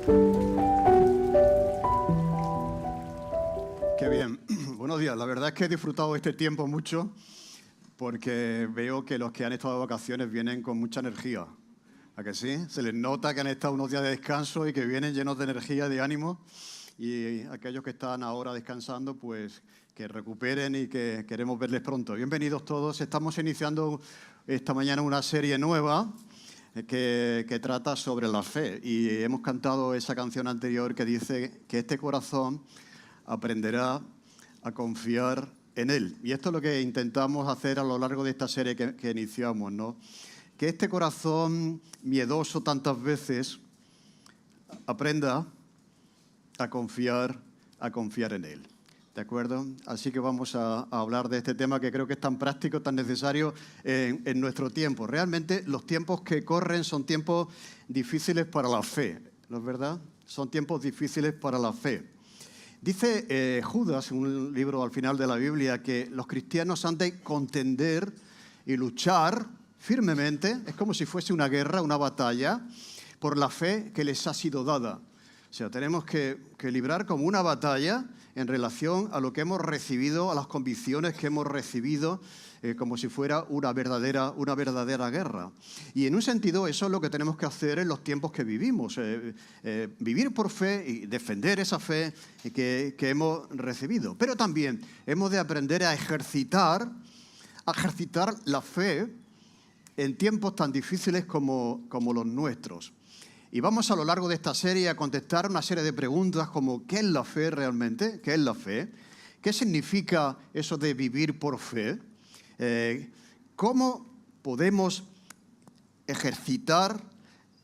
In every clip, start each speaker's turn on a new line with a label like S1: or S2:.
S1: Qué bien. Buenos días. La verdad es que he disfrutado este tiempo mucho porque veo que los que han estado de vacaciones vienen con mucha energía. ¿A que sí? Se les nota que han estado unos días de descanso y que vienen llenos de energía, de ánimo. Y aquellos que están ahora descansando, pues que recuperen y que queremos verles pronto. Bienvenidos todos. Estamos iniciando esta mañana una serie nueva que trata sobre la fe. Y hemos cantado esa canción anterior que dice que este corazón aprenderá a confiar en Él. Y esto es lo que intentamos hacer a lo largo de esta serie que iniciamos, ¿no? Que este corazón miedoso tantas veces aprenda a confiar en Él. ¿De acuerdo? Así que vamos a hablar de este tema que creo que es tan práctico, tan necesario en nuestro tiempo. Realmente los tiempos que corren son tiempos difíciles para la fe, ¿no es verdad? Son tiempos difíciles para la fe. Dice Judas, en un libro al final de la Biblia, que los cristianos han de contender y luchar firmemente, es como si fuese una guerra, una batalla, por la fe que les ha sido dada. O sea, tenemos que librar como una batalla en relación a lo que hemos recibido, a las convicciones que hemos recibido, como si fuera una verdadera guerra. Y en un sentido eso es lo que tenemos que hacer en los tiempos que vivimos, vivir por fe y defender esa fe que hemos recibido. Pero también hemos de aprender a ejercitar la fe en tiempos tan difíciles como los nuestros. Y vamos a lo largo de esta serie a contestar una serie de preguntas como ¿qué es la fe realmente? ¿Qué es la fe? ¿Qué significa eso de vivir por fe? ¿Cómo podemos ejercitar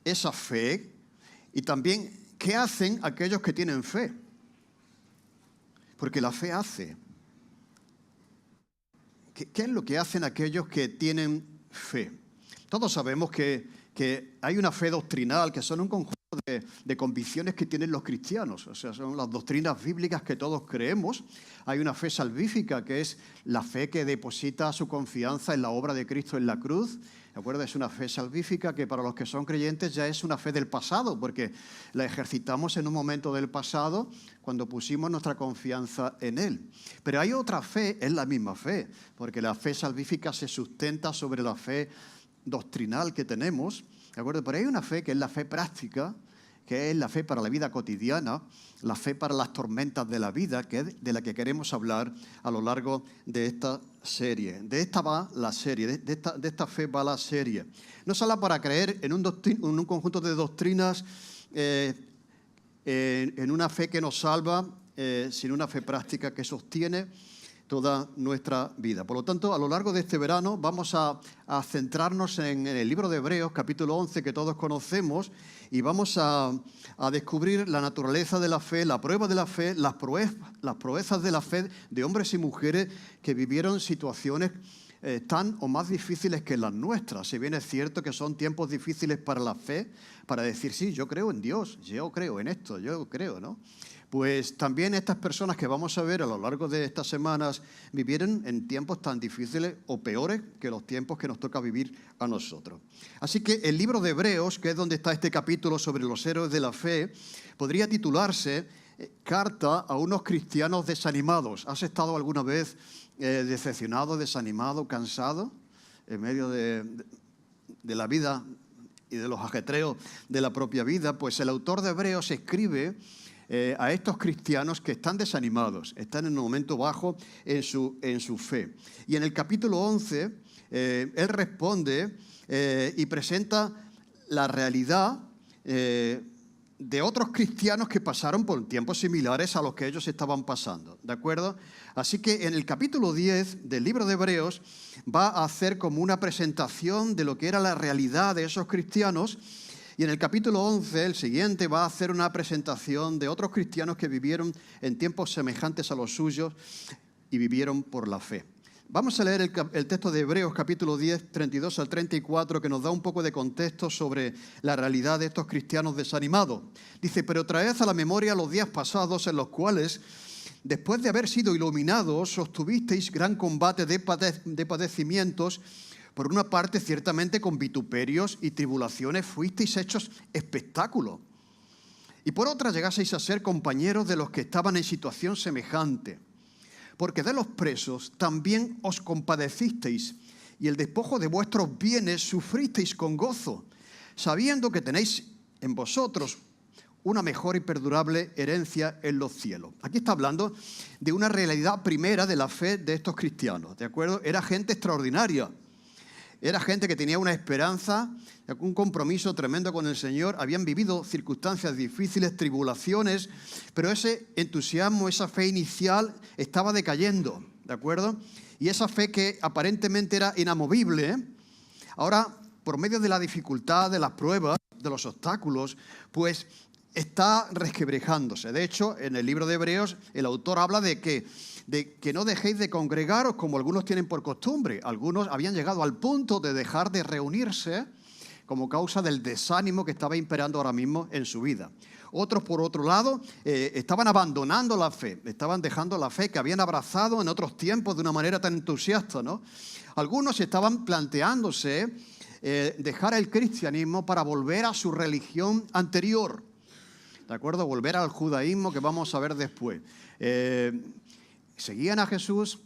S1: esa fe? Y también, ¿qué hacen aquellos que tienen fe? Porque la fe hace. ¿Qué es lo que hacen aquellos que tienen fe? Todos sabemos que hay una fe doctrinal, que son un conjunto de convicciones que tienen los cristianos. O sea, son las doctrinas bíblicas que todos creemos. Hay una fe salvífica, que es la fe que deposita su confianza en la obra de Cristo en la cruz. ¿De acuerdo? Es una fe salvífica que para los que son creyentes ya es una fe del pasado, porque la ejercitamos en un momento del pasado cuando pusimos nuestra confianza en Él. Pero hay otra fe, es la misma fe, porque la fe salvífica se sustenta sobre la fe doctrinal que tenemos, ¿de acuerdo? Pero hay una fe que es la fe práctica, que es la fe para la vida cotidiana, la fe para las tormentas de la vida, que es de la que queremos hablar a lo largo de esta serie. De esta va la serie, de esta fe va la serie. No se habla para creer en un conjunto de doctrinas, en una fe que nos salva, sino una fe práctica que sostiene toda nuestra vida. Por lo tanto, a lo largo de este verano vamos a centrarnos en el libro de Hebreos, capítulo 11, que todos conocemos, y vamos a descubrir la naturaleza de la fe, la prueba de la fe, las proezas de la fe de hombres y mujeres que vivieron situaciones tan o más difíciles que las nuestras. Si bien es cierto que son tiempos difíciles para la fe, para decir, sí, yo creo en Dios, yo creo en esto, yo creo, ¿no? Pues también estas personas que vamos a ver a lo largo de estas semanas vivieron en tiempos tan difíciles o peores que los tiempos que nos toca vivir a nosotros. Así que el libro de Hebreos, que es donde está este capítulo sobre los héroes de la fe, podría titularse Carta a unos cristianos desanimados. ¿Has estado alguna vez decepcionado, desanimado, cansado en medio de la vida y de los ajetreos de la propia vida? Pues el autor de Hebreos escribe a estos cristianos que están desanimados, están en un momento bajo en su fe. Y en el capítulo 11, él responde y presenta la realidad de otros cristianos que pasaron por tiempos similares a los que ellos estaban pasando, ¿de acuerdo? Así que en el capítulo 10 del libro de Hebreos va a hacer como una presentación de lo que era la realidad de esos cristianos. Y en el capítulo 11, el siguiente, va a hacer una presentación de otros cristianos que vivieron en tiempos semejantes a los suyos y vivieron por la fe. Vamos a leer el texto de Hebreos, capítulo 10, 32 al 34, que nos da un poco de contexto sobre la realidad de estos cristianos desanimados. Dice, pero traed a la memoria los días pasados en los cuales, después de haber sido iluminados, sostuvisteis gran combate de padecimientos. Por una parte, ciertamente con vituperios y tribulaciones fuisteis hechos espectáculo. y por otra llegaseis a ser compañeros de los que estaban en situación semejante. Porque de los presos también os compadecisteis, y el despojo de vuestros bienes sufristeis con gozo, sabiendo que tenéis en vosotros una mejor y perdurable herencia en los cielos. Aquí está hablando de una realidad primera de la fe de estos cristianos, ¿de acuerdo? Era gente extraordinaria. Era gente que tenía una esperanza, un compromiso tremendo con el Señor. Habían vivido circunstancias difíciles, tribulaciones, pero ese entusiasmo, esa fe inicial estaba decayendo, ¿de acuerdo? Y esa fe que aparentemente era inamovible, ahora, por medio de la dificultad, de las pruebas, de los obstáculos, pues está resquebrajándose. De hecho, en el libro de Hebreos, el autor habla de que no dejéis de congregaros como algunos tienen por costumbre. Algunos habían llegado al punto de dejar de reunirse como causa del desánimo que estaba imperando ahora mismo en su vida. Otros, por otro lado, estaban abandonando la fe, estaban dejando la fe que habían abrazado en otros tiempos de una manera tan entusiasta, ¿no? Algunos estaban planteándose dejar el cristianismo para volver a su religión anterior, ¿de acuerdo? Volver al judaísmo que vamos a ver después. Seguían a Jesús,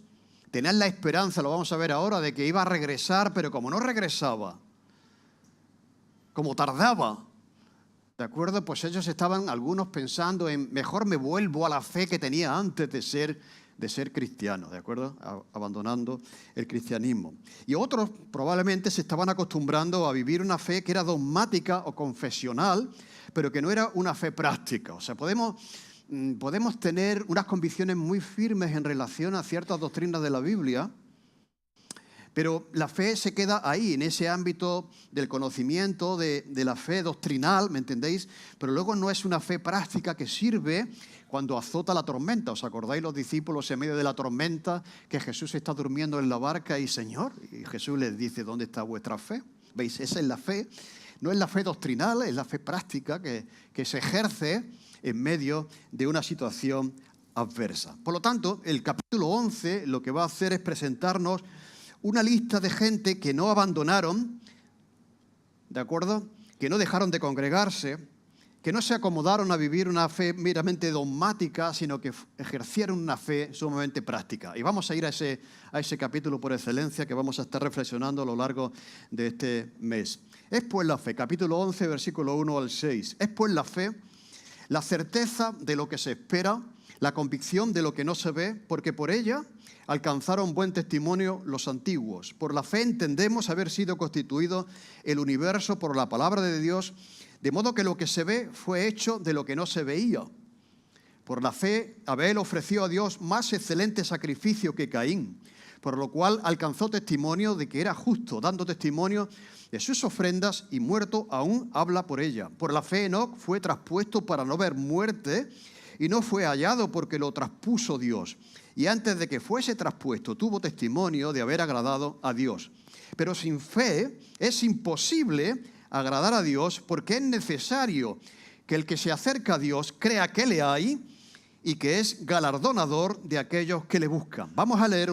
S1: tenían la esperanza, lo vamos a ver ahora, de que iba a regresar, pero como no regresaba, como tardaba, ¿de acuerdo? Pues ellos estaban, algunos pensando en, mejor me vuelvo a la fe que tenía antes de ser cristiano, ¿de acuerdo? Abandonando el cristianismo. Y otros probablemente se estaban acostumbrando a vivir una fe que era dogmática o confesional, pero que no era una fe práctica. O sea, podemos tener unas convicciones muy firmes en relación a ciertas doctrinas de la Biblia, pero la fe se queda ahí, en ese ámbito del conocimiento, de la fe doctrinal, ¿me entendéis? Pero luego no es una fe práctica que sirve cuando azota la tormenta. ¿Os acordáis los discípulos en medio de la tormenta que Jesús está durmiendo en la barca y Señor? Y Jesús les dice, ¿dónde está vuestra fe? ¿Veis? Esa es la fe. No es la fe doctrinal, es la fe práctica que se ejerce en medio de una situación adversa. Por lo tanto, el capítulo 11 lo que va a hacer es presentarnos una lista de gente que no abandonaron, ¿de acuerdo? Que no dejaron de congregarse, que no se acomodaron a vivir una fe meramente dogmática, sino que ejercieron una fe sumamente práctica. Y vamos a ir a ese capítulo por excelencia que vamos a estar reflexionando a lo largo de este mes. Es pues la fe, capítulo 11, versículo 1 al 6. Es pues la fe, la certeza de lo que se espera, la convicción de lo que no se ve, porque por ella alcanzaron buen testimonio los antiguos. Por la fe entendemos haber sido constituido el universo por la palabra de Dios, de modo que lo que se ve fue hecho de lo que no se veía. Por la fe, Abel ofreció a Dios más excelente sacrificio que Caín, por lo cual alcanzó testimonio de que era justo, dando testimonio de sus ofrendas, y muerto aún habla por ella. Por la fe Enoc fue traspuesto para no ver muerte, y no fue hallado porque lo traspuso Dios. Y antes de que fuese traspuesto, tuvo testimonio de haber agradado a Dios. Pero sin fe es imposible agradar a Dios, porque es necesario que el que se acerca a Dios crea que le hay y que es galardonador de aquellos que le buscan. Vamos a leer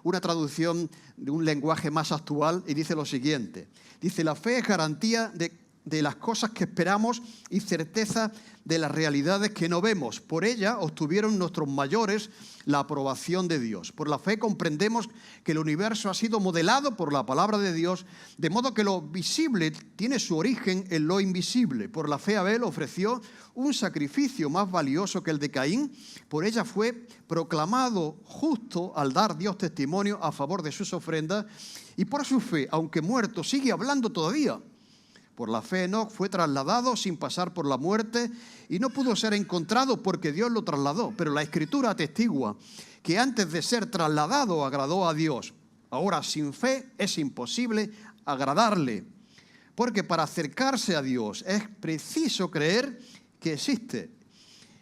S1: una traducción de un lenguaje más actual y dice lo siguiente. Dice, la fe es garantía de las cosas que esperamos y certeza de las realidades que no vemos. Por ella obtuvieron nuestros mayores la aprobación de Dios. Por la fe comprendemos que el universo ha sido modelado por la palabra de Dios, de modo que lo visible tiene su origen en lo invisible. Por la fe Abel ofreció un sacrificio más valioso que el de Caín. Por ella fue proclamado justo al dar Dios testimonio a favor de sus ofrendas. Y por su fe, aunque muerto, sigue hablando todavía. Por la fe Enoc fue trasladado sin pasar por la muerte y no pudo ser encontrado porque Dios lo trasladó. Pero la Escritura atestigua que antes de ser trasladado agradó a Dios. Ahora, sin fe es imposible agradarle, porque para acercarse a Dios es preciso creer que existe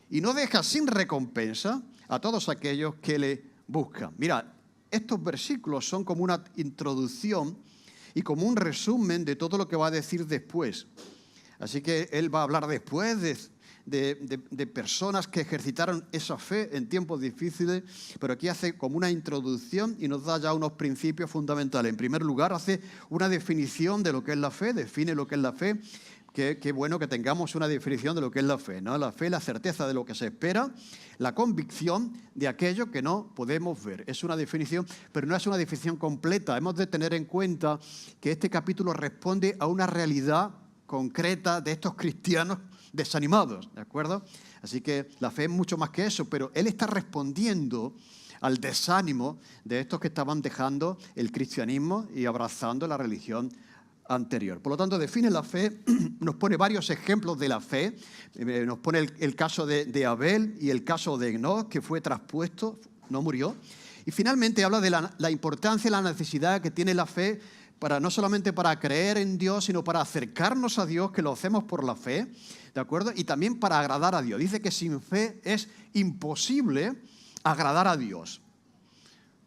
S1: y no deja sin recompensa a todos aquellos que le buscan. Mira, estos versículos son como una introducción y como un resumen de todo lo que va a decir después. Así que él va a hablar después de personas que ejercitaron esa fe en tiempos difíciles, pero aquí hace como una introducción y nos da ya unos principios fundamentales. En primer lugar, hace una definición de lo que es la fe, define lo que es la fe, qué bueno que tengamos una definición de lo que es la fe, ¿no? La fe es la certeza de lo que se espera, la convicción de aquello que no podemos ver. Es una definición, pero no es una definición completa. Hemos de tener en cuenta que este capítulo responde a una realidad concreta de estos cristianos desanimados, ¿de acuerdo? Así que la fe es mucho más que eso, pero él está respondiendo al desánimo de estos que estaban dejando el cristianismo y abrazando la religión anterior. Por lo tanto, define la fe, nos pone varios ejemplos de la fe, nos pone el caso de Abel y el caso de Enoc, que fue traspuesto, no murió. Y finalmente habla de la importancia y la necesidad que tiene la fe no solamente para creer en Dios, sino para acercarnos a Dios, que lo hacemos por la fe, ¿de acuerdo? Y también para agradar a Dios. Dice que sin fe es imposible agradar a Dios,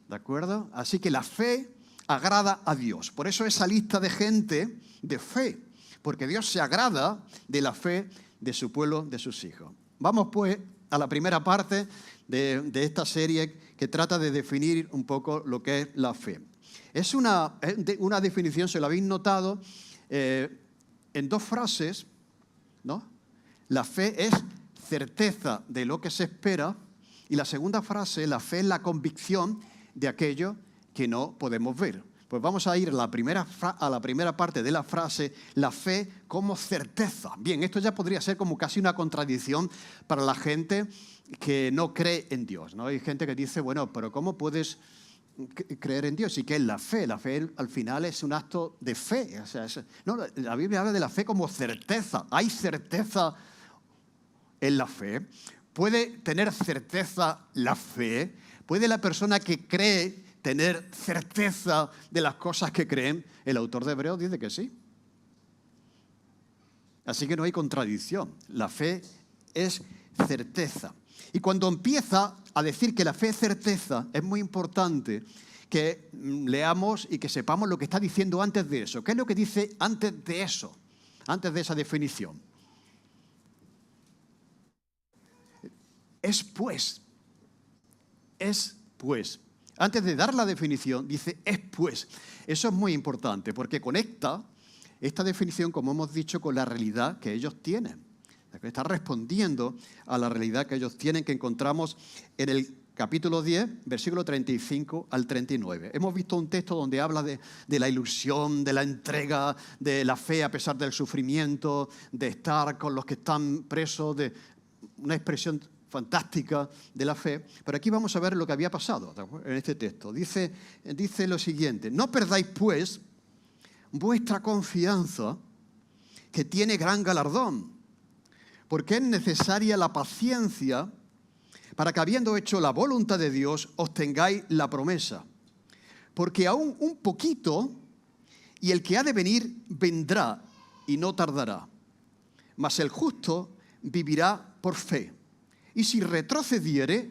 S1: ¿de acuerdo? Así que la fe agrada a Dios. Por eso esa lista de gente de fe, porque Dios se agrada de la fe de su pueblo, de sus hijos. Vamos pues a la primera parte de esta serie que trata de definir un poco lo que es la fe. Es una definición, se lo habéis notado, en dos frases, ¿no? La fe es certeza de lo que se espera, y la segunda frase, la fe es la convicción de aquello que no podemos ver. Pues vamos a ir a la primera parte de la frase, la fe como certeza. Bien, esto ya podría ser como casi una contradicción para la gente que no cree en Dios, ¿no? Hay gente que dice, bueno, pero ¿cómo puedes creer en Dios? ¿Y qué es la fe? La fe al final es un acto de fe. O sea, no, la Biblia habla de la fe como certeza. ¿Hay certeza en la fe? ¿Puede tener certeza la fe? ¿Puede la persona que cree tener certeza de las cosas que creen? El autor de Hebreos dice que sí. Así que no hay contradicción. La fe es certeza. Y cuando empieza a decir que la fe es certeza, es muy importante que leamos y que sepamos lo que está diciendo antes de eso. ¿Qué es lo que dice antes de eso? Antes de esa definición. Es pues. Antes de dar la definición, dice es pues. Eso es muy importante porque conecta esta definición, como hemos dicho, con la realidad que ellos tienen. Está respondiendo a la realidad que ellos tienen, que encontramos en el capítulo 10, versículo 35 al 39. Hemos visto un texto donde habla de la ilusión, de la entrega, de la fe a pesar del sufrimiento, de estar con los que están presos, de una expresión fantástica de la fe. Pero aquí vamos a ver lo que había pasado en este texto. Dice lo siguiente: no perdáis pues vuestra confianza, que tiene gran galardón, porque es necesaria la paciencia para que, habiendo hecho la voluntad de Dios, obtengáis la promesa. Porque aún un poquito, y el que ha de venir vendrá y no tardará. Mas el justo vivirá por fe. Y si retrocediere,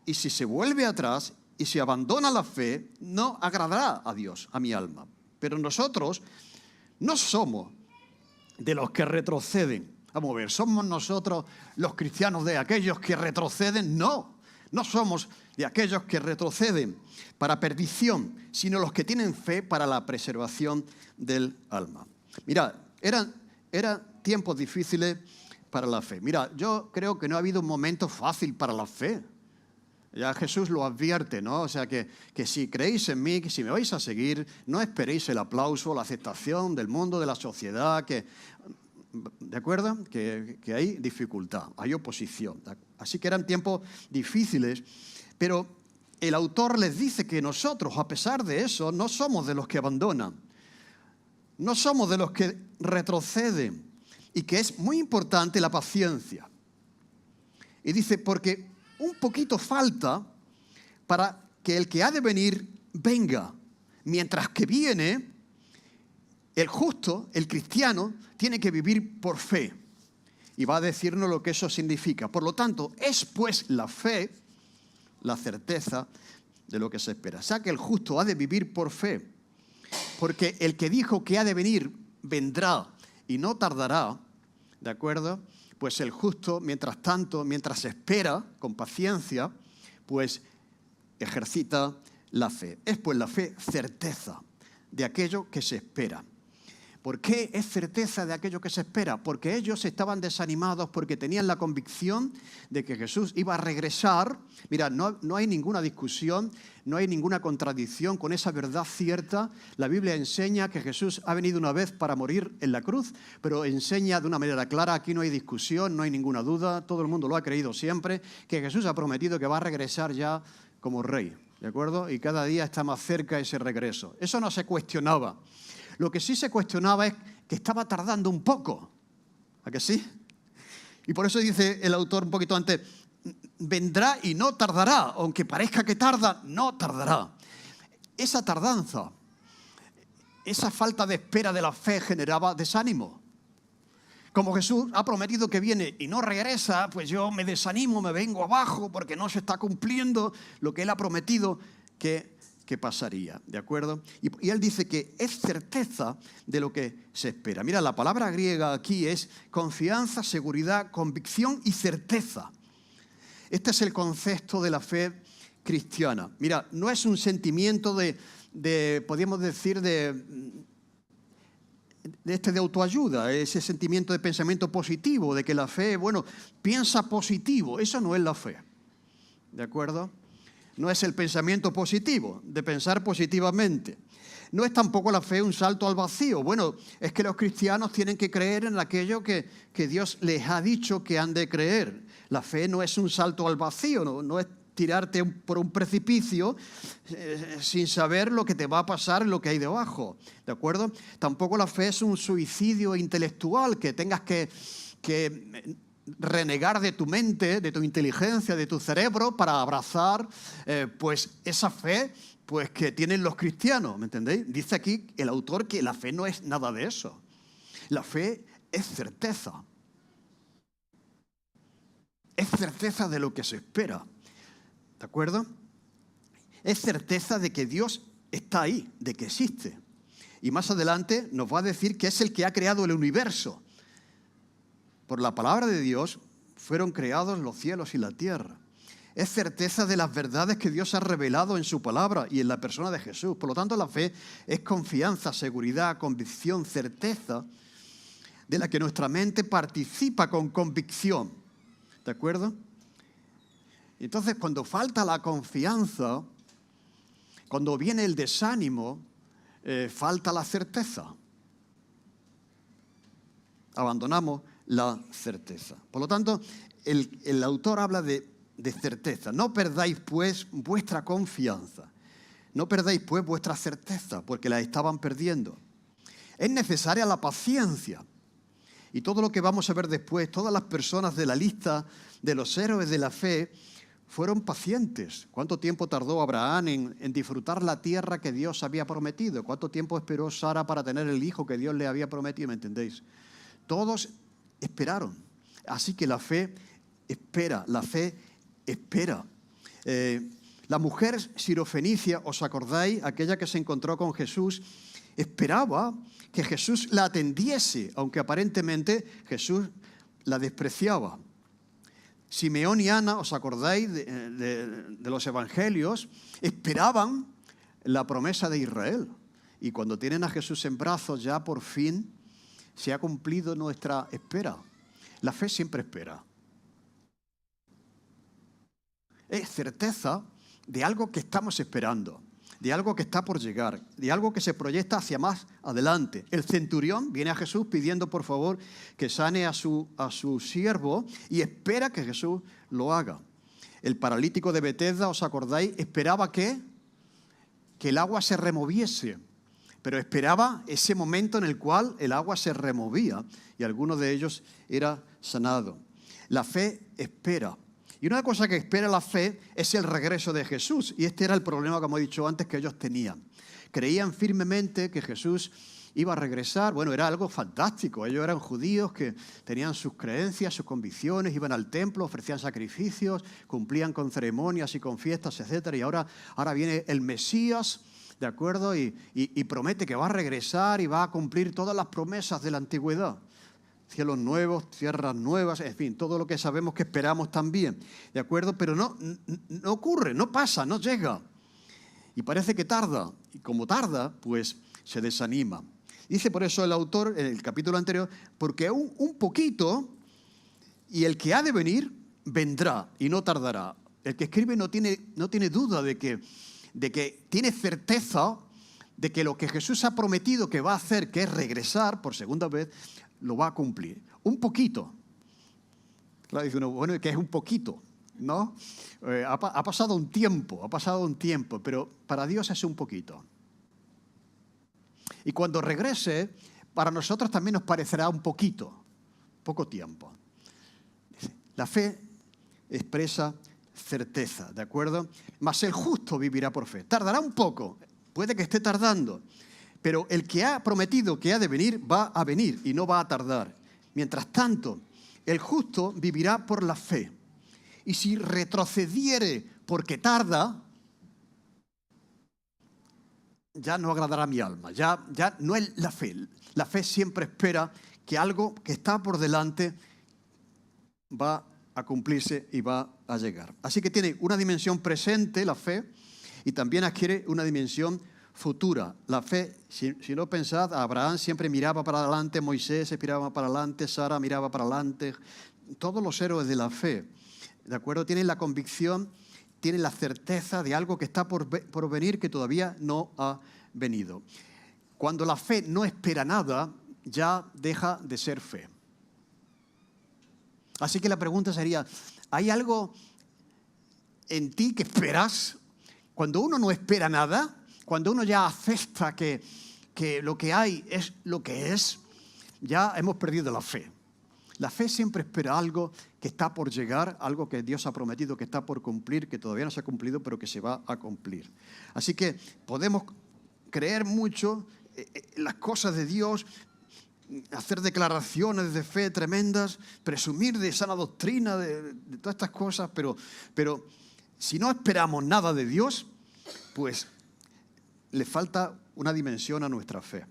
S1: y si se vuelve atrás, y si abandona la fe, no agradará a Dios, a mi alma. Pero nosotros no somos de los que retroceden. Vamos a ver, ¿somos nosotros los cristianos de aquellos que retroceden? No, no somos de aquellos que retroceden para perdición, sino los que tienen fe para la preservación del alma. Mirad, eran tiempos difíciles para la fe. Mira, yo creo que no ha habido un momento fácil para la fe. Ya Jesús lo advierte, ¿no? O sea, que si creéis en mí, que si me vais a seguir, no esperéis el aplauso, la aceptación del mundo, de la sociedad, ¿de acuerdo? Que hay dificultad, hay oposición. Así que eran tiempos difíciles, pero el autor les dice que nosotros, a pesar de eso, no somos de los que abandonan, no somos de los que retroceden, y que es muy importante la paciencia. Y dice, porque un poquito falta para que el que ha de venir venga, mientras que viene, el justo, el cristiano, tiene que vivir por fe. Y va a decirnos lo que eso significa. Por lo tanto, es pues la fe, la certeza de lo que se espera. O sea que el justo ha de vivir por fe. Porque el que dijo que ha de venir, vendrá y no tardará, ¿de acuerdo? Pues el justo, mientras tanto, mientras espera con paciencia, pues ejercita la fe. Es pues la fe certeza de aquello que se espera. ¿Por qué es certeza de aquello que se espera? Porque ellos estaban desanimados porque tenían la convicción de que Jesús iba a regresar. Mira, no hay ninguna discusión, no hay ninguna contradicción con esa verdad cierta. La Biblia enseña que Jesús ha venido una vez para morir en la cruz, pero enseña de una manera clara, aquí no hay discusión, no hay ninguna duda, todo el mundo lo ha creído siempre, que Jesús ha prometido que va a regresar ya como rey, ¿de acuerdo? Y cada día está más cerca ese regreso. Eso no se cuestionaba. Lo que sí se cuestionaba es que estaba tardando un poco. ¿A que sí? Y por eso dice el autor un poquito antes, vendrá y no tardará, aunque parezca que tarda, no tardará. Esa tardanza, esa falta de espera de la fe generaba desánimo. Como Jesús ha prometido que viene y no regresa, pues yo me desanimo, me vengo abajo porque no se está cumpliendo lo que Él ha prometido que pasaría, ¿de acuerdo? Y él dice que es certeza de lo que se espera. Mira, la palabra griega aquí es confianza, seguridad, convicción y certeza. Este es el concepto de la fe cristiana. Mira, no es un sentimiento podríamos decir, de autoayuda, ese sentimiento de pensamiento positivo, de que la fe, bueno, piensa positivo. Eso no es la fe, ¿de acuerdo? No es el pensamiento positivo, de pensar positivamente. No es tampoco la fe un salto al vacío. Bueno, es que los cristianos tienen que creer en aquello que Dios les ha dicho que han de creer. La fe no es un salto al vacío, no es tirarte por un precipicio sin saber lo que te va a pasar, lo que hay debajo, ¿de acuerdo? Tampoco la fe es un suicidio intelectual, que tengas que renegar de tu mente, de tu inteligencia, de tu cerebro para abrazar pues esa fe pues que tienen los cristianos, ¿me entendéis? Dice aquí el autor que la fe no es nada de eso. La fe es certeza. Es certeza de lo que se espera, ¿de acuerdo? Es certeza de que Dios está ahí, de que existe. Y más adelante nos va a decir que es el que ha creado el universo. Por la palabra de Dios fueron creados los cielos y la tierra. Es certeza de las verdades que Dios ha revelado en su palabra y en la persona de Jesús. Por lo tanto, la fe es confianza, seguridad, convicción, certeza, de la que nuestra mente participa con convicción. ¿De acuerdo? Entonces, cuando falta la confianza, cuando viene el desánimo, falta la certeza. Abandonamos la certeza. Por lo tanto, el autor habla de certeza. No perdáis, pues, vuestra confianza. No perdáis, pues, vuestra certeza, porque la estaban perdiendo. Es necesaria la paciencia. Y todo lo que vamos a ver después, todas las personas de la lista de los héroes de la fe fueron pacientes. ¿Cuánto tiempo tardó Abraham en disfrutar la tierra que Dios había prometido? ¿Cuánto tiempo esperó Sara para tener el hijo que Dios le había prometido? ¿Me entendéis? Todos esperaron. Así que la fe espera, la fe espera. La mujer sirofenicia, ¿os acordáis? Aquella que se encontró con Jesús, esperaba que Jesús la atendiese, aunque aparentemente Jesús la despreciaba. Simeón y Ana, ¿os acordáis de los evangelios? Esperaban la promesa de Israel. Y cuando tienen a Jesús en brazos, ya por fin se ha cumplido nuestra espera. La fe siempre espera. Es certeza de algo que estamos esperando, de algo que está por llegar, de algo que se proyecta hacia más adelante. El centurión viene a Jesús pidiendo por favor que sane a su siervo y espera que Jesús lo haga. El paralítico de Betesda, ¿os acordáis? Esperaba que el agua se removiese, pero esperaba ese momento en el cual el agua se removía y alguno de ellos era sanado. La fe espera. Y una cosa que espera la fe es el regreso de Jesús. Y este era el problema, como he dicho antes, que ellos tenían. Creían firmemente que Jesús iba a regresar. Bueno, era algo fantástico. Ellos eran judíos que tenían sus creencias, sus convicciones, iban al templo, ofrecían sacrificios, cumplían con ceremonias y con fiestas, etc. Y ahora viene el Mesías, ¿de acuerdo? Y promete que va a regresar y va a cumplir todas las promesas de la antigüedad. Cielos nuevos, tierras nuevas, en fin, todo lo que sabemos que esperamos también, ¿de acuerdo? Pero no ocurre, no pasa, no llega. Y parece que tarda. Y como tarda, pues se desanima. Dice por eso el autor, en el capítulo anterior, porque un poquito, y el que ha de venir, vendrá y no tardará. El que escribe no tiene duda de que tiene certeza de que lo que Jesús ha prometido que va a hacer, que es regresar por segunda vez, lo va a cumplir. Un poquito. Claro, dice uno, bueno, que es un poquito, ¿no? Ha pasado un tiempo, pero para Dios es un poquito. Y cuando regrese, para nosotros también nos parecerá un poquito, poco tiempo. La fe expresa certeza, ¿de acuerdo? Mas el justo vivirá por fe. Tardará un poco, puede que esté tardando, pero el que ha prometido que ha de venir, va a venir y no va a tardar. Mientras tanto, el justo vivirá por la fe. Y si retrocediere porque tarda, ya no agradará a mi alma, ya no es la fe. La fe siempre espera que algo que está por delante va a cumplirse y va a llegar. Así que tiene una dimensión presente, la fe, y también adquiere una dimensión futura. La fe, si no pensad, Abraham siempre miraba para adelante, Moisés miraba para adelante, Sara miraba para adelante, todos los héroes de la fe, ¿de acuerdo? Tienen la convicción, tienen la certeza de algo que está por venir que todavía no ha venido. Cuando la fe no espera nada, ya deja de ser fe. Así que la pregunta sería, ¿hay algo en ti que esperas? Cuando uno no espera nada, cuando uno ya acepta que lo que hay es lo que es, ya hemos perdido la fe. La fe siempre espera algo que está por llegar, algo que Dios ha prometido que está por cumplir, que todavía no se ha cumplido, pero que se va a cumplir. Así que podemos creer mucho en las cosas de Dios, hacer declaraciones de fe tremendas, presumir de sana doctrina, de todas estas cosas, pero si no esperamos nada de Dios, pues le falta una dimensión a nuestra fe.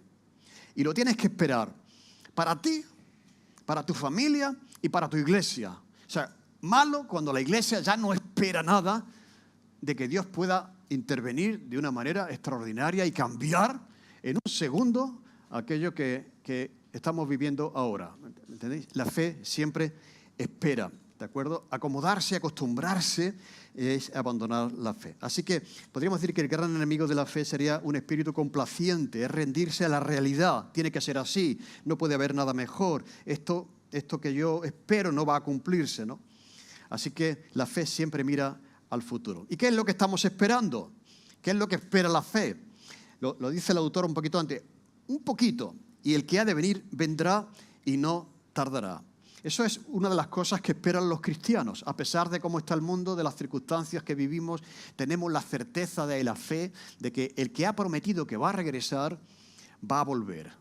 S1: Y lo tienes que esperar para ti, para tu familia y para tu iglesia. O sea, malo cuando la iglesia ya no espera nada de que Dios pueda intervenir de una manera extraordinaria y cambiar en un segundo aquello que estamos viviendo ahora. ¿Entendéis? La fe siempre espera, ¿de acuerdo? Acomodarse, acostumbrarse es abandonar la fe. Así que podríamos decir que el gran enemigo de la fe sería un espíritu complaciente, es rendirse a la realidad. Tiene que ser así, no puede haber nada mejor. Esto que yo espero no va a cumplirse, ¿no? Así que la fe siempre mira al futuro. ¿Y qué es lo que estamos esperando? ¿Qué es lo que espera la fe? Lo dice el autor un poquito antes. Un poquito. Y el que ha de venir vendrá y no tardará. Eso es una de las cosas que esperan los cristianos. A pesar de cómo está el mundo, de las circunstancias que vivimos, tenemos la certeza de la fe de que el que ha prometido que va a regresar, va a volver.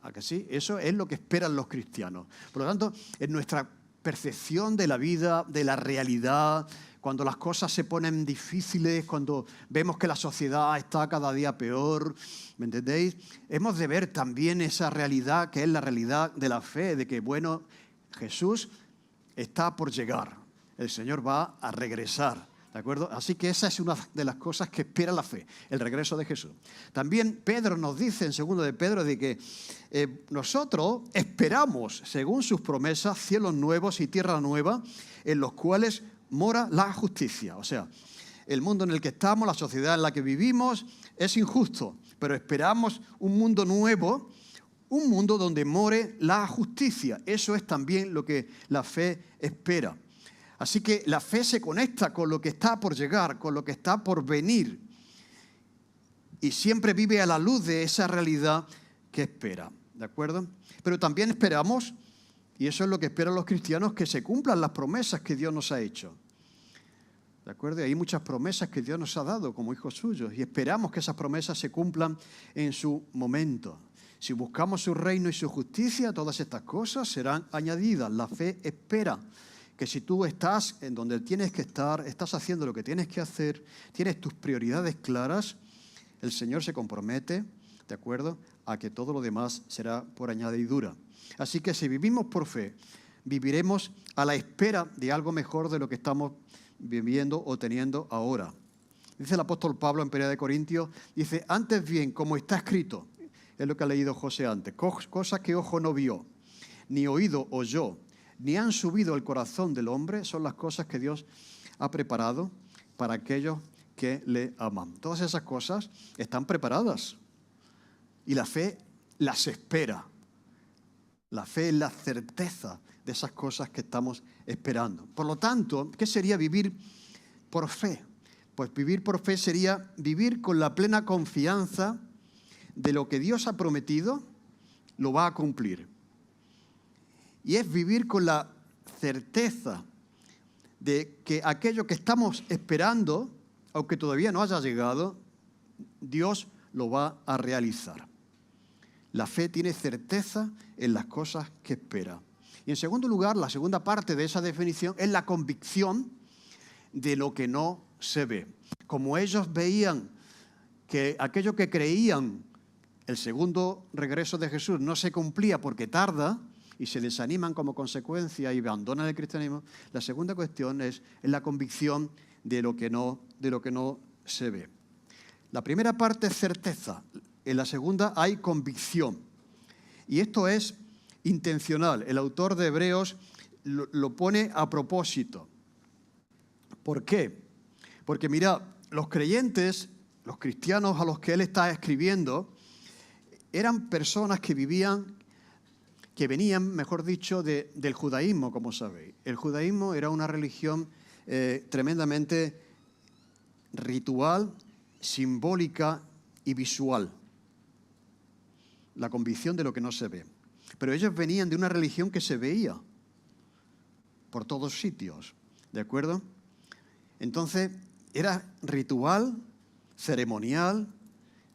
S1: ¿A que sí? Eso es lo que esperan los cristianos. Por lo tanto, en nuestra percepción de la vida, de la realidad, cuando las cosas se ponen difíciles, cuando vemos que la sociedad está cada día peor, ¿me entendéis? Hemos de ver también esa realidad que es la realidad de la fe, de que, bueno, Jesús está por llegar, el Señor va a regresar, ¿de acuerdo? Así que esa es una de las cosas que espera la fe, el regreso de Jesús. También Pedro nos dice en 2 de Pedro de que nosotros esperamos, según sus promesas, cielos nuevos y tierra nueva, en los cuales mora la justicia. O sea, el mundo en el que estamos, la sociedad en la que vivimos, es injusto, pero esperamos un mundo nuevo, un mundo donde more la justicia. Eso es también lo que la fe espera. Así que la fe se conecta con lo que está por llegar, con lo que está por venir, y siempre vive a la luz de esa realidad que espera, ¿de acuerdo? Pero también esperamos, y eso es lo que esperan los cristianos, que se cumplan las promesas que Dios nos ha hecho. ¿De acuerdo? Hay muchas promesas que Dios nos ha dado como hijos suyos y esperamos que esas promesas se cumplan en su momento. Si buscamos su reino y su justicia, todas estas cosas serán añadidas. La fe espera que si tú estás en donde tienes que estar, estás haciendo lo que tienes que hacer, tienes tus prioridades claras, el Señor se compromete, ¿de acuerdo?, a que todo lo demás será por añadidura. Así que si vivimos por fe, viviremos a la espera de algo mejor de lo que estamos viviendo o teniendo ahora. Dice el apóstol Pablo en 1 Corintios, dice, antes bien, como está escrito, Es lo que ha leído José antes. Cosas que ojo no vio, ni oído oyó, ni han subido al corazón del hombre, son las cosas que Dios ha preparado para aquellos que le aman. Todas esas cosas están preparadas y la fe las espera. La fe es la certeza de esas cosas que estamos esperando. Por lo tanto, ¿qué sería vivir por fe? Pues vivir por fe sería vivir con la plena confianza de lo que Dios ha prometido, lo va a cumplir. Y es vivir con la certeza de que aquello que estamos esperando, aunque todavía no haya llegado, Dios lo va a realizar. La fe tiene certeza en las cosas que espera. Y en segundo lugar, la segunda parte de esa definición es la convicción de lo que no se ve. Como ellos veían que aquello que creían, el segundo regreso de Jesús, no se cumplía porque tarda y se desaniman como consecuencia y abandonan el cristianismo, la segunda cuestión es la convicción de lo que no se ve. La primera parte es certeza, en la segunda hay convicción. Y esto es intencional. El autor de Hebreos lo pone a propósito. ¿Por qué? Porque mira, los creyentes, los cristianos a los que él está escribiendo, eran personas que venían, mejor dicho, del judaísmo, como sabéis. El judaísmo era una religión tremendamente ritual, simbólica y visual. La convicción de lo que no se ve. Pero ellos venían de una religión que se veía por todos sitios, ¿de acuerdo? Entonces, era ritual, ceremonial,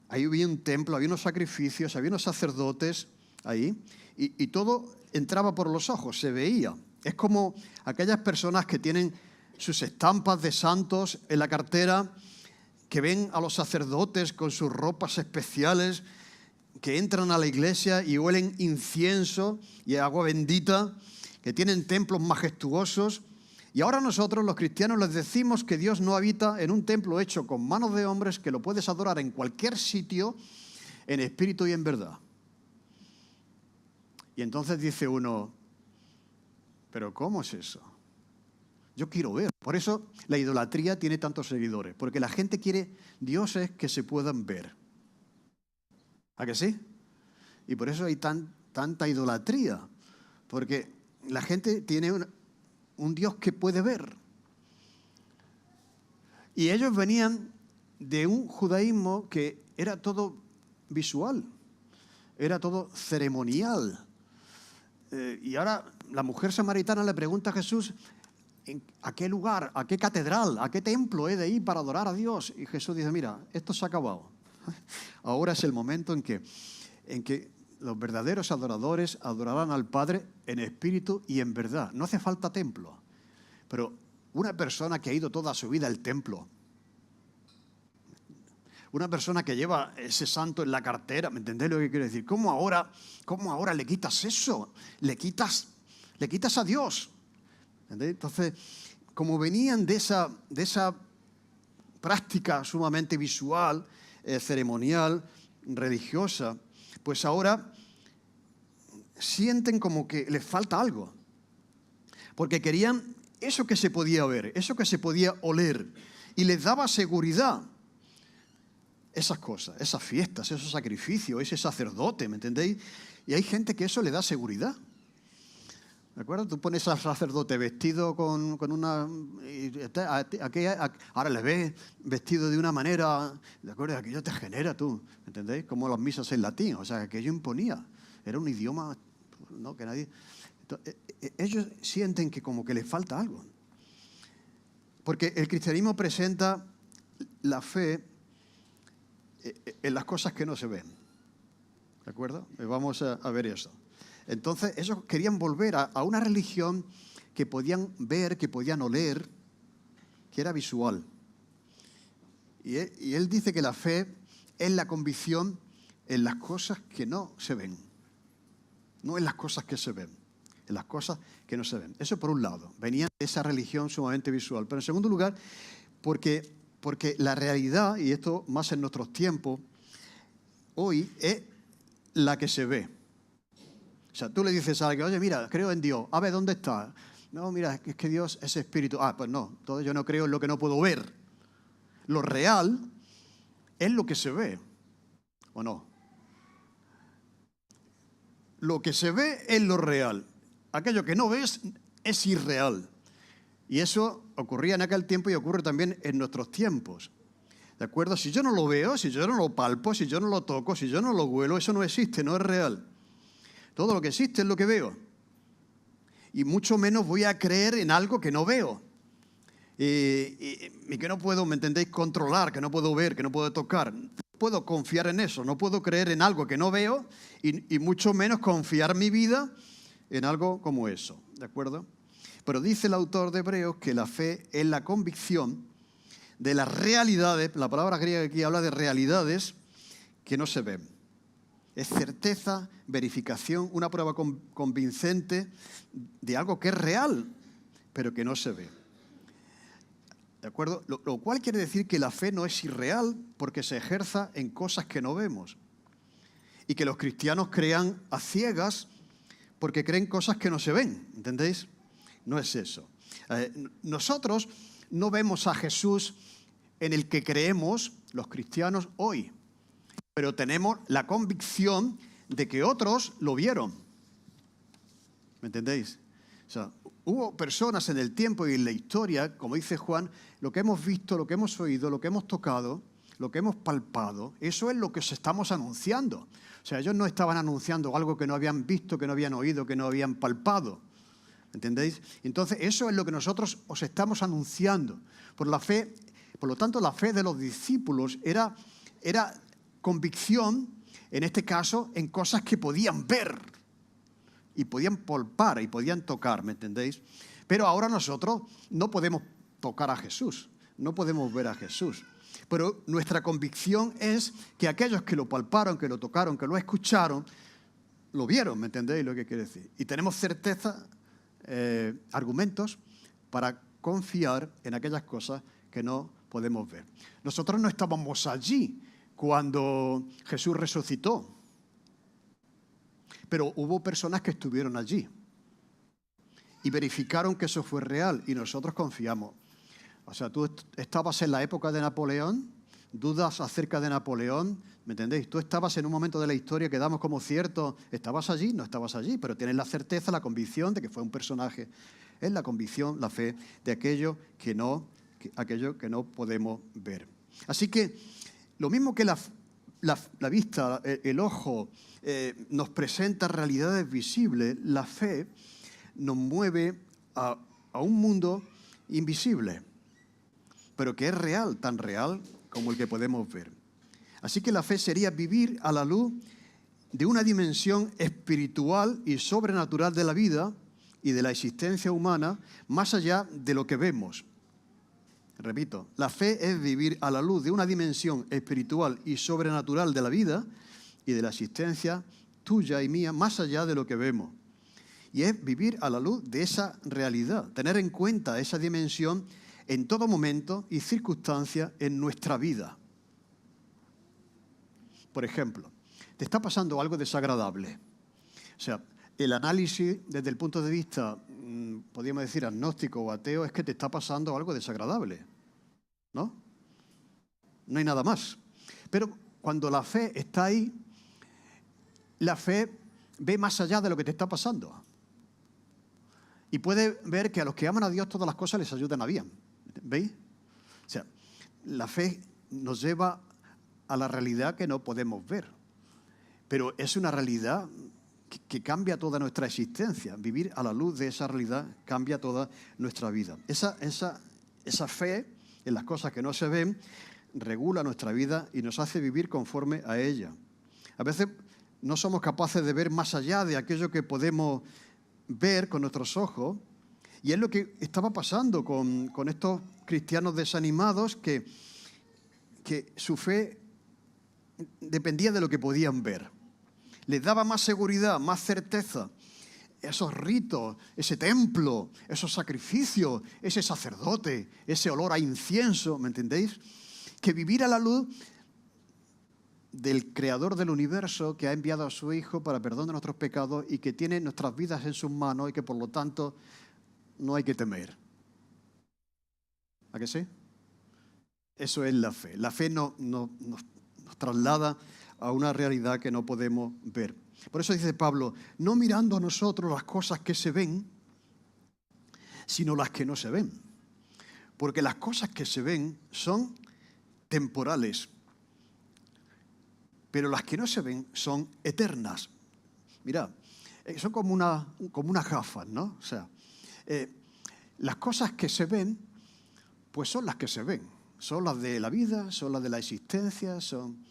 S1: ahí había un templo, había unos sacrificios, había unos sacerdotes ahí, y todo entraba por los ojos, se veía. Es como aquellas personas que tienen sus estampas de santos en la cartera, que ven a los sacerdotes con sus ropas especiales, que entran a la iglesia y huelen incienso y agua bendita, que tienen templos majestuosos. Y ahora nosotros, los cristianos, les decimos que Dios no habita en un templo hecho con manos de hombres, que lo puedes adorar en cualquier sitio, en espíritu y en verdad. Y entonces dice uno, ¿pero cómo es eso? Yo quiero ver. Por eso la idolatría tiene tantos seguidores, porque la gente quiere dioses que se puedan ver. ¿A que sí? Y por eso hay tanta idolatría, porque la gente tiene un Dios que puede ver. Y ellos venían de un judaísmo que era todo visual, era todo ceremonial. Y ahora la mujer samaritana le pregunta a Jesús, ¿a qué lugar, a qué catedral, a qué templo he de ir para adorar a Dios? Y Jesús dice, mira, esto se ha acabado. Ahora es el momento en que los verdaderos adoradores adorarán al Padre en espíritu y en verdad. No hace falta templo. Pero una persona que ha ido toda su vida al templo, una persona que lleva ese santo en la cartera, ¿me entendéis lo que quiero decir? ¿Cómo ahora le quitas eso? Le quitas a Dios. ¿Entendéis? Entonces, como venían de esa práctica sumamente visual, ceremonial, religiosa, pues ahora sienten como que les falta algo. Porque querían eso que se podía ver, eso que se podía oler, y les daba seguridad esas cosas, esas fiestas, esos sacrificios, ese sacerdote, ¿me entendéis? Y hay gente que eso le da seguridad. ¿De acuerdo? Tú pones al sacerdote vestido con una... ahora le ves vestido de una manera... ¿De acuerdo? Aquello te genera, tú, ¿entendéis? Como las misas en latín, o sea, aquello imponía. Era un idioma, ¿no? Que nadie... Entonces, ellos sienten que como que les falta algo. Porque el cristianismo presenta la fe en las cosas que no se ven. ¿De acuerdo? Vamos a ver eso. Entonces, ellos querían volver a una religión que podían ver, que podían oler, que era visual. Y él dice que la fe es la convicción en las cosas que no se ven. No en las cosas que se ven, en las cosas que no se ven. Eso por un lado. Venían de esa religión sumamente visual. Pero en segundo lugar, porque la realidad, y esto más en nuestros tiempos, hoy es la que se ve. O sea, tú le dices a alguien, oye, mira, creo en Dios. A ver, ¿dónde está? No, mira, es que Dios es espíritu. Ah, pues no, entonces yo no creo en lo que no puedo ver. Lo real es lo que se ve, ¿o no? Lo que se ve es lo real. Aquello que no ves es irreal. Y eso ocurría en aquel tiempo y ocurre también en nuestros tiempos. ¿De acuerdo? Si yo no lo veo, si yo no lo palpo, si yo no lo toco, si yo no lo huelo, eso no existe, no es real. Todo lo que existe es lo que veo. Y mucho menos voy a creer en algo que no veo. Y que no puedo, ¿me entendéis?, controlar, que no puedo ver, que no puedo tocar. No puedo confiar en eso, no puedo creer en algo que no veo y mucho menos confiar mi vida en algo como eso. ¿De acuerdo? Pero dice el autor de Hebreos que la fe es la convicción de las realidades, la palabra griega aquí habla de realidades que no se ven. Es certeza, verificación, una prueba convincente de algo que es real, pero que no se ve. ¿De acuerdo? Lo cual quiere decir que la fe no es irreal porque se ejerza en cosas que no vemos. Y que los cristianos crean a ciegas porque creen cosas que no se ven. ¿Entendéis? No es eso. Nosotros no vemos a Jesús en el que creemos los cristianos hoy. Pero tenemos la convicción de que otros lo vieron. ¿Me entendéis? O sea, hubo personas en el tiempo y en la historia, como dice Juan, lo que hemos visto, lo que hemos oído, lo que hemos tocado, lo que hemos palpado, eso es lo que os estamos anunciando. O sea, ellos no estaban anunciando algo que no habían visto, que no habían oído, que no habían palpado. ¿Entendéis? Entonces, eso es lo que nosotros os estamos anunciando. Por la fe, por lo tanto, la fe de los discípulos era convicción, en este caso, en cosas que podían ver y podían palpar y podían tocar, ¿me entendéis? Pero ahora nosotros no podemos tocar a Jesús, no podemos ver a Jesús. Pero nuestra convicción es que aquellos que lo palparon, que lo tocaron, que lo escucharon, lo vieron, ¿me entendéis lo que quiere decir? Y tenemos certeza, argumentos para confiar en aquellas cosas que no podemos ver. Nosotros no estábamos allí cuando Jesús resucitó, pero hubo personas que estuvieron allí y verificaron que eso fue real y nosotros confiamos. O sea, tú estabas en la época de Napoleón, dudas acerca de Napoleón, ¿me entendéis? Tú estabas en un momento de la historia que damos como cierto, estabas allí, no estabas allí, pero tienes la certeza, la convicción de que fue un personaje. Es la convicción, la fe de aquello que no podemos ver. Así que lo mismo que la vista, el ojo, nos presenta realidades visibles, la fe nos mueve a un mundo invisible, pero que es real, tan real como el que podemos ver. Así que la fe sería vivir a la luz de una dimensión espiritual y sobrenatural de la vida y de la existencia humana, más allá de lo que vemos. Repito, la fe es vivir a la luz de una dimensión espiritual y sobrenatural de la vida y de la existencia tuya y mía, más allá de lo que vemos. Y es vivir a la luz de esa realidad, tener en cuenta esa dimensión en todo momento y circunstancia en nuestra vida. Por ejemplo, te está pasando algo desagradable. O sea, el análisis desde el punto de vista, podríamos decir, agnóstico o ateo, es que te está pasando algo desagradable, ¿no? No hay nada más. Pero cuando la fe está ahí, la fe ve más allá de lo que te está pasando. Y puede ver que a los que aman a Dios todas las cosas les ayudan a bien. ¿Veis? O sea, la fe nos lleva a la realidad que no podemos ver. Pero es una realidad que cambia toda nuestra existencia. Vivir a la luz de esa realidad cambia toda nuestra vida. Esa fe en las cosas que no se ven regula nuestra vida y nos hace vivir conforme a ella. A veces no somos capaces de ver más allá de aquello que podemos ver con nuestros ojos, y es lo que estaba pasando con estos cristianos desanimados que su fe dependía de lo que podían ver. Les daba más seguridad, más certeza, esos ritos, ese templo, esos sacrificios, ese sacerdote, ese olor a incienso, ¿me entendéis? Que vivir a la luz del Creador del universo, que ha enviado a su Hijo para perdón de nuestros pecados y que tiene nuestras vidas en sus manos y que por lo tanto no hay que temer. ¿A que sí? Eso es la fe. La fe nos traslada a una realidad que no podemos ver. Por eso dice Pablo, no mirando a nosotros las cosas que se ven, sino las que no se ven. Porque las cosas que se ven son temporales, pero las que no se ven son eternas. Mirad, son como unas gafas, ¿no? O sea, las cosas que se ven, pues son las que se ven. Son las de la vida, son las de la existencia, son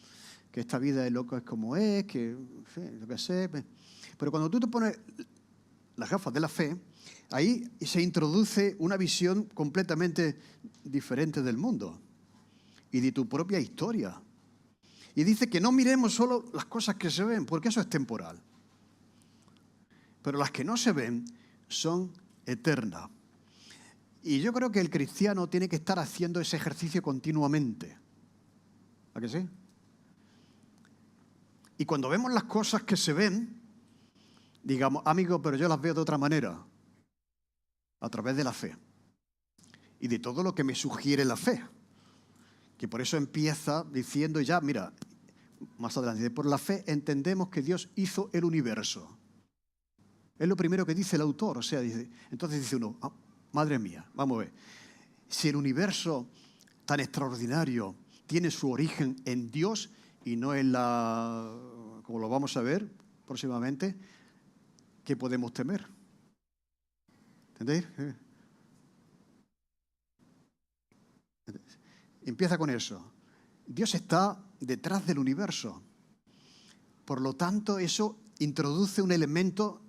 S1: que esta vida es loco es como es, que, en fin, lo que sé. Pero cuando tú te pones las gafas de la fe, ahí se introduce una visión completamente diferente del mundo y de tu propia historia. Y dice que no miremos solo las cosas que se ven, porque eso es temporal. Pero las que no se ven son eternas. Y yo creo que el cristiano tiene que estar haciendo ese ejercicio continuamente. ¿A que sí? Y cuando vemos las cosas que se ven, digamos, amigo, pero yo las veo de otra manera, a través de la fe. Y de todo lo que me sugiere la fe. Que por eso empieza diciendo ya, mira, más adelante, por la fe entendemos que Dios hizo el universo. Es lo primero que dice el autor, o sea, entonces dice uno, madre mía, vamos a ver, si el universo tan extraordinario tiene su origen en Dios y no en como lo vamos a ver próximamente, ¿qué podemos temer? ¿Entendéis? Empieza con eso. Dios está detrás del universo. Por lo tanto, eso introduce un elemento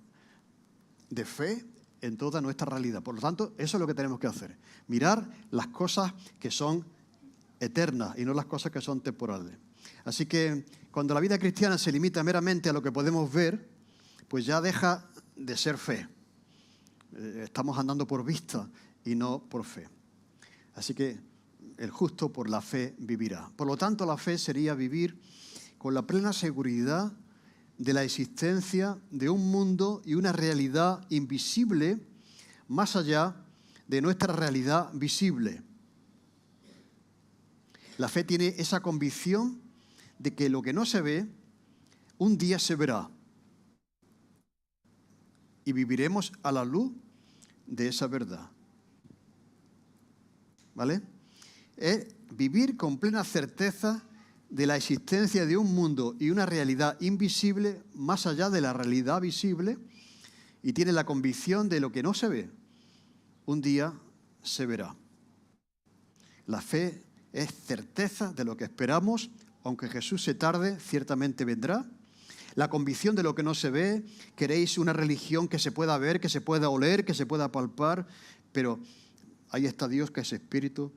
S1: de fe en toda nuestra realidad. Por lo tanto, eso es lo que tenemos que hacer. Mirar las cosas que son eternas y no las cosas que son temporales. Así que cuando la vida cristiana se limita meramente a lo que podemos ver, pues ya deja de ser fe. Estamos andando por vista y no por fe. Así que el justo por la fe vivirá. Por lo tanto, la fe sería vivir con la plena seguridad de la existencia de un mundo y una realidad invisible más allá de nuestra realidad visible. La fe tiene esa convicción de que lo que no se ve, un día se verá. Y viviremos a la luz de esa verdad. ¿Vale? Es vivir con plena certeza de la existencia de un mundo y una realidad invisible más allá de la realidad visible y tiene la convicción de lo que no se ve, un día se verá. La fe es certeza de lo que esperamos, aunque Jesús se tarde, ciertamente vendrá. La convicción de lo que no se ve, queréis una religión que se pueda ver, que se pueda oler, que se pueda palpar, pero ahí está Dios, que es espíritu,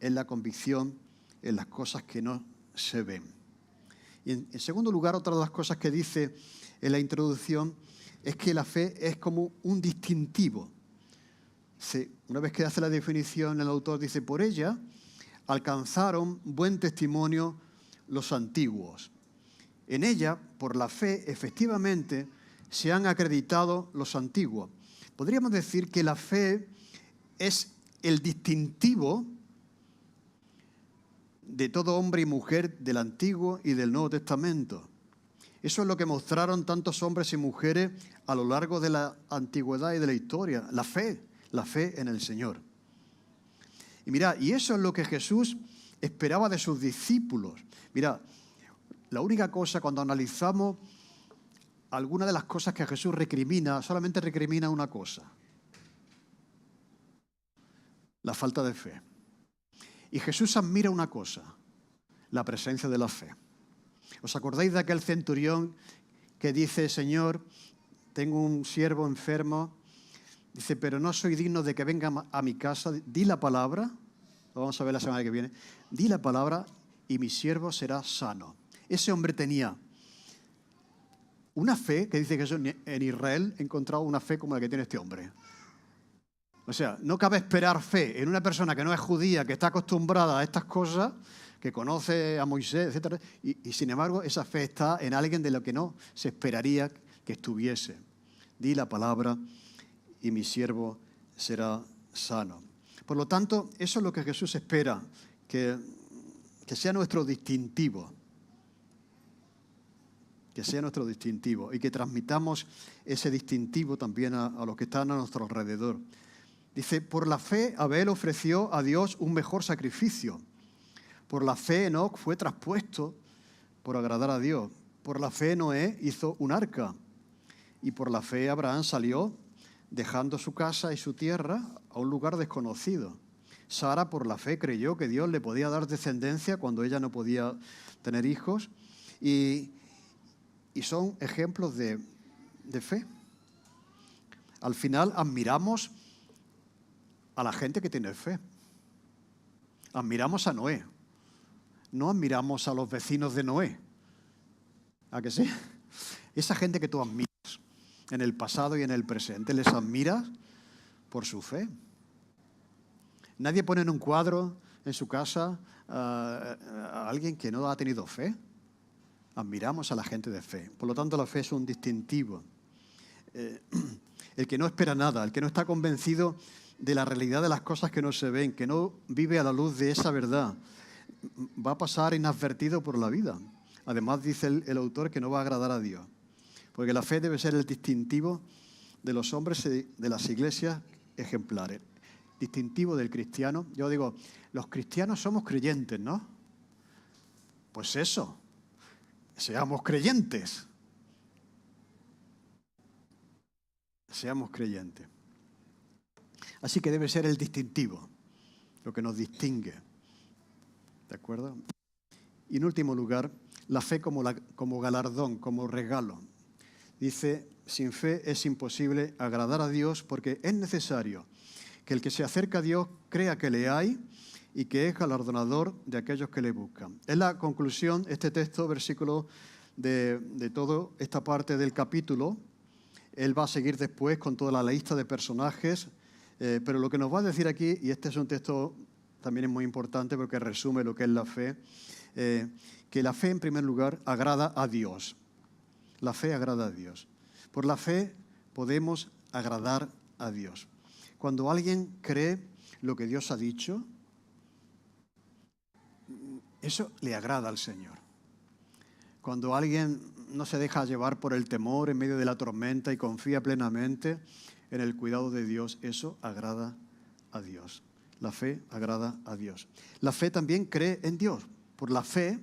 S1: es la convicción en las cosas que no se ven. Y en segundo lugar, otra de las cosas que dice en la introducción es que la fe es como un distintivo. Una vez que hace la definición, el autor dice, por ella alcanzaron buen testimonio los antiguos. En ella, por la fe, efectivamente, se han acreditado los antiguos. Podríamos decir que la fe es el distintivo de todo hombre y mujer del Antiguo y del Nuevo Testamento. Eso es lo que mostraron tantos hombres y mujeres a lo largo de la antigüedad y de la historia. La fe en el Señor. Y mirad, y eso es lo que Jesús esperaba de sus discípulos. Mirad, la única cosa cuando analizamos alguna de las cosas que Jesús recrimina, solamente recrimina una cosa: la falta de fe. Y Jesús admira una cosa: la presencia de la fe. ¿Os acordáis de aquel centurión que dice, Señor, tengo un siervo enfermo? Dice, pero no soy digno de que venga a mi casa. Di la palabra, lo vamos a ver la semana que viene. Di la palabra y mi siervo será sano. Ese hombre tenía una fe que dice que en Israel he encontrado una fe como la que tiene este hombre. O sea, no cabe esperar fe en una persona que no es judía, que está acostumbrada a estas cosas, que conoce a Moisés, etc. Y sin embargo, esa fe está en alguien de lo que no se esperaría que estuviese. Di la palabra y mi siervo será sano. Por lo tanto, eso es lo que Jesús espera, que sea nuestro distintivo. Que sea nuestro distintivo y que transmitamos ese distintivo también a los que están a nuestro alrededor. Dice, por la fe Abel ofreció a Dios un mejor sacrificio. Por la fe Enoc fue traspuesto por agradar a Dios. Por la fe Noé hizo un arca. Y por la fe Abraham salió dejando su casa y su tierra a un lugar desconocido. Sara por la fe creyó que Dios le podía dar descendencia cuando ella no podía tener hijos. Y son ejemplos de fe. Al final admiramos a la gente que tiene fe. Admiramos a Noé. No admiramos a los vecinos de Noé. ¿A que sí? Esa gente que tú admiras en el pasado y en el presente, les admiras por su fe. Nadie pone en un cuadro en su casa a alguien que no ha tenido fe. Admiramos a la gente de fe. Por lo tanto, la fe es un distintivo. El que no espera nada, el que no está convencido de la realidad de las cosas que no se ven, que no vive a la luz de esa verdad, va a pasar inadvertido por la vida. Además, dice el autor que no va a agradar a Dios. Porque la fe debe ser el distintivo de los hombres de las iglesias ejemplares. Distintivo del cristiano. Yo digo, los cristianos somos creyentes, ¿no? Pues eso. Seamos creyentes. Seamos creyentes. Así que debe ser el distintivo, lo que nos distingue. ¿De acuerdo? Y en último lugar, la fe como galardón, como regalo. Dice, sin fe es imposible agradar a Dios porque es necesario que el que se acerca a Dios crea que le hay y que es galardonador de aquellos que le buscan. Es la conclusión, este texto, versículo de toda esta parte del capítulo. Él va a seguir después con toda la lista de personajes, pero lo que nos va a decir aquí, y este es un texto también es muy importante porque resume lo que es la fe, que la fe en primer lugar agrada a Dios. La fe agrada a Dios. Por la fe podemos agradar a Dios. Cuando alguien cree lo que Dios ha dicho, eso le agrada al Señor. Cuando alguien no se deja llevar por el temor en medio de la tormenta y confía plenamente en el cuidado de Dios, eso agrada a Dios. La fe agrada a Dios. La fe también cree en Dios. Por la fe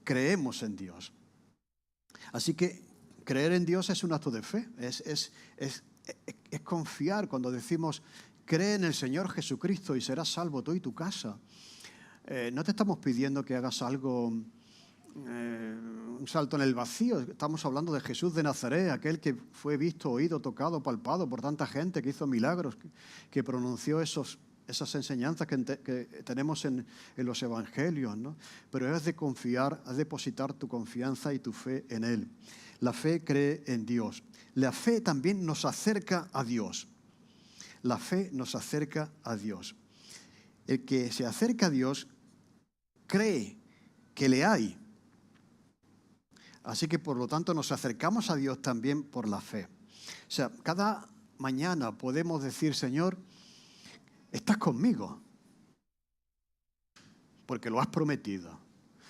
S1: creemos en Dios. Así que creer en Dios es un acto de fe. Es confiar cuando decimos, cree en el Señor Jesucristo y serás salvo tú y tu casa. No te estamos pidiendo que hagas algo, un salto en el vacío. Estamos hablando de Jesús de Nazaret, aquel que fue visto, oído, tocado, palpado por tanta gente, que hizo milagros, que pronunció esas enseñanzas que tenemos en los evangelios, ¿no? Pero has de confiar, has de depositar tu confianza y tu fe en Él. La fe cree en Dios. La fe también nos acerca a Dios. La fe nos acerca a Dios. El que se acerca a Dios cree que le hay. Así que, por lo tanto, nos acercamos a Dios también por la fe. O sea, cada mañana podemos decir, Señor, estás conmigo, porque lo has prometido.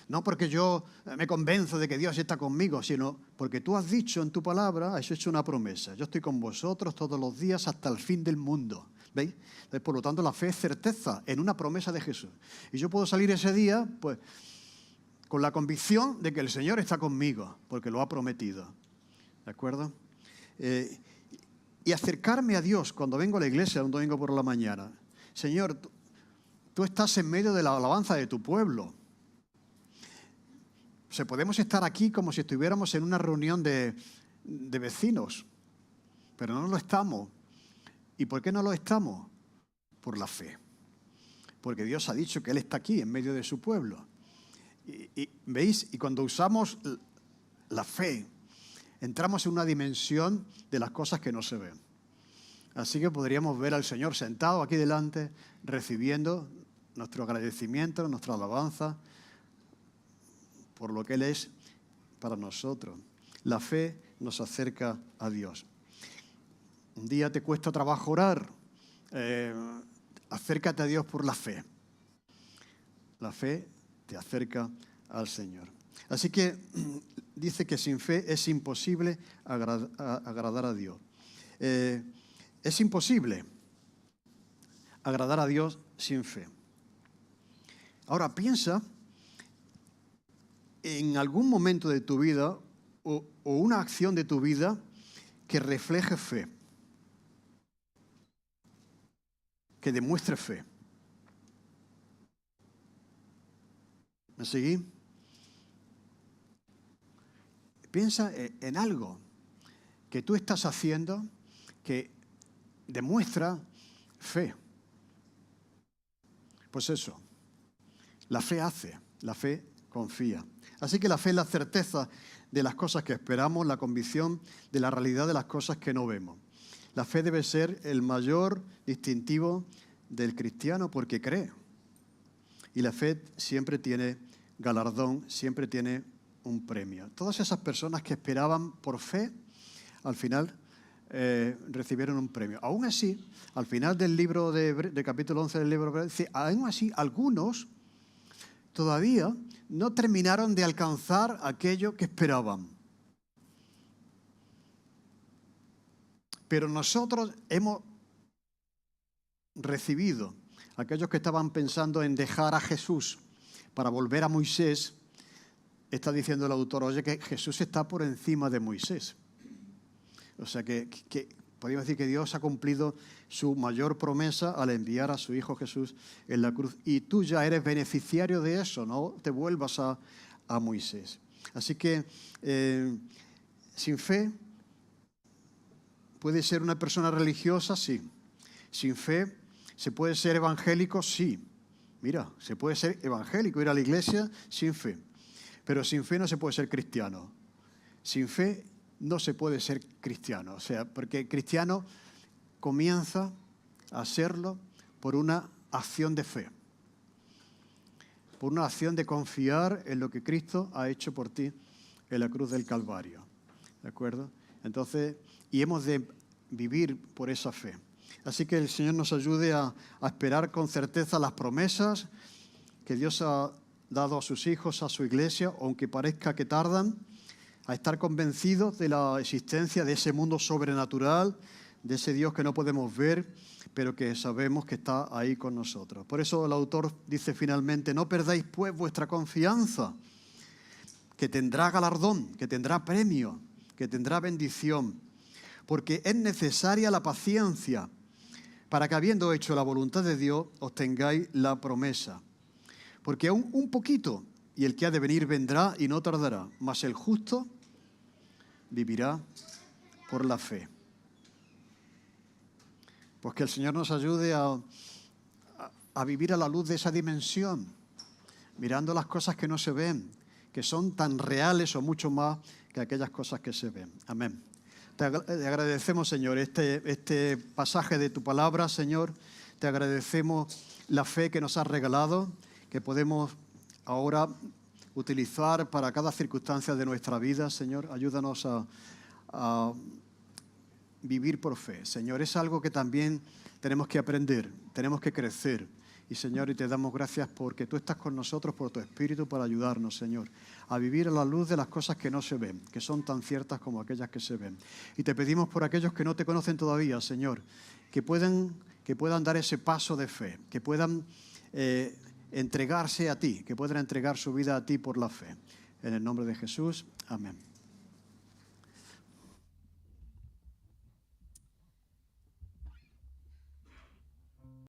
S1: No porque yo me convenzo de que Dios está conmigo, sino porque tú has dicho en tu palabra, has hecho una promesa. Yo estoy con vosotros todos los días hasta el fin del mundo. ¿Veis? Entonces, por lo tanto, la fe es certeza en una promesa de Jesús. Y yo puedo salir ese día, pues, con la convicción de que el Señor está conmigo, porque lo ha prometido. ¿De acuerdo? Y acercarme a Dios cuando vengo a la iglesia un domingo por la mañana. Señor, tú estás en medio de la alabanza de tu pueblo. O sea, podemos estar aquí como si estuviéramos en una reunión de vecinos, pero no lo estamos. ¿Y por qué no lo estamos? Por la fe. Porque Dios ha dicho que Él está aquí en medio de su pueblo. Y ¿veis? Y cuando usamos la fe, entramos en una dimensión de las cosas que no se ven. Así que podríamos ver al Señor sentado aquí delante, recibiendo nuestro agradecimiento, nuestra alabanza por lo que Él es para nosotros. La fe nos acerca a Dios. Un día te cuesta trabajo orar, acércate a Dios por la fe. La fe te acerca al Señor. Así que dice que sin fe es imposible agradar a Dios. Es imposible agradar a Dios sin fe. Ahora piensa en algún momento de tu vida o una acción de tu vida que refleje fe, que demuestre fe. ¿Me seguí? Piensa en algo que tú estás haciendo que demuestra fe. Pues eso, la fe hace, la fe confía. Así que la fe es la certeza de las cosas que esperamos, la convicción de la realidad de las cosas que no vemos. La fe debe ser el mayor distintivo del cristiano porque cree. Y la fe siempre tiene galardón, siempre tiene un premio. Todas esas personas que esperaban por fe, al final recibieron un premio. Aún así, al final del libro de capítulo 11 del libro de Hebreos, dice, aún así, algunos todavía no terminaron de alcanzar aquello que esperaban. Pero nosotros hemos recibido, aquellos que estaban pensando en dejar a Jesús para volver a Moisés, está diciendo el autor, oye, que Jesús está por encima de Moisés. O sea que podríamos decir que Dios ha cumplido su mayor promesa al enviar a su Hijo Jesús en la cruz. Y tú ya eres beneficiario de eso, no te vuelvas a Moisés. Así que sin fe, ¿puede ser una persona religiosa? Sí. Sin fe, ¿se puede ser evangélico? Sí. Mira, se puede ser evangélico, ir a la iglesia sin fe. Pero sin fe no se puede ser cristiano. Sin fe no se puede ser cristiano. O sea, porque cristiano comienza a serlo por una acción de fe. Por una acción de confiar en lo que Cristo ha hecho por ti en la cruz del Calvario. ¿De acuerdo? Entonces, y hemos de vivir por esa fe. Así que el Señor nos ayude a esperar con certeza las promesas que Dios ha dado a sus hijos, a su iglesia, aunque parezca que tardan, a estar convencidos de la existencia de ese mundo sobrenatural, de ese Dios que no podemos ver, pero que sabemos que está ahí con nosotros. Por eso el autor dice finalmente, no perdáis pues vuestra confianza, que tendrá galardón, que tendrá premio, que tendrá bendición, porque es necesaria la paciencia para que habiendo hecho la voluntad de Dios, obtengáis la promesa. Porque aún un poquito, y el que ha de venir vendrá y no tardará, mas el justo vivirá por la fe. Pues que el Señor nos ayude a vivir a la luz de esa dimensión, mirando las cosas que no se ven, que son tan reales o mucho más que aquellas cosas que se ven. Amén. Te agradecemos, Señor, este pasaje de tu palabra, Señor. Te agradecemos la fe que nos has regalado, que podemos ahora utilizar para cada circunstancia de nuestra vida, Señor. Ayúdanos a vivir por fe, Señor. Es algo que también tenemos que aprender, tenemos que crecer. Y, Señor, y te damos gracias porque tú estás con nosotros por tu Espíritu para ayudarnos, Señor, a vivir a la luz de las cosas que no se ven, que son tan ciertas como aquellas que se ven. Y te pedimos por aquellos que no te conocen todavía, Señor, que puedan dar ese paso de fe, que puedan entregarse a ti, que puedan entregar su vida a ti por la fe. En el nombre de Jesús, amén.